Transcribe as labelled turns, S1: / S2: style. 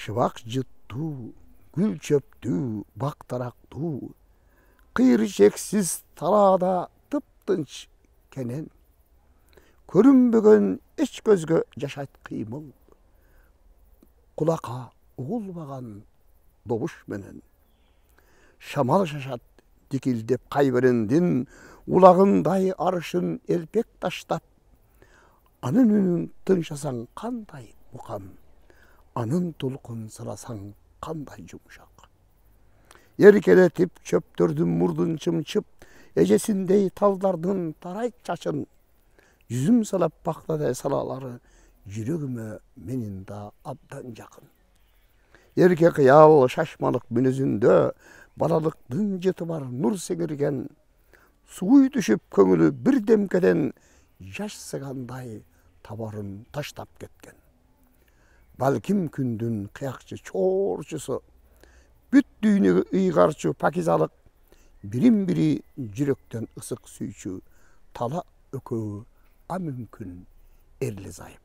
S1: Шыбақ жытту, гүл чөпту, бақ тарақту, қиыр шексіз талада тып-тынш кенен. Көрінбеген еш көзге жашайт қимыл, құлақа ұғылмаған добыш менен. Шамал шашат дикилдеп қайберендин, улағындай арышын елпек таштап. Анын үнін тыншасаң қандай мұқан, анын тұлқын сырасаң қандай жұмшақ. Еркелетіп чөптөрдүн мурдун чымчып, эжесиндей талдардын тарайт чачын, жүзім салап бақтадай салалары жүрегіме менин да абдан жақын. Ерке қиял шашмалық мүнізінде балалықтың жеті бар нұр сеңірген, суы түшіп көңілі бір демкеден жаш сығандай табарын таштап кеткен. Балким күндүн қияқчы чорчысы, бүт дүйнеге ыйгарчы пакизалық, бірін-бірі жүректен ысық сүйчү, тала өкөү а мүмкін ерлі зайып.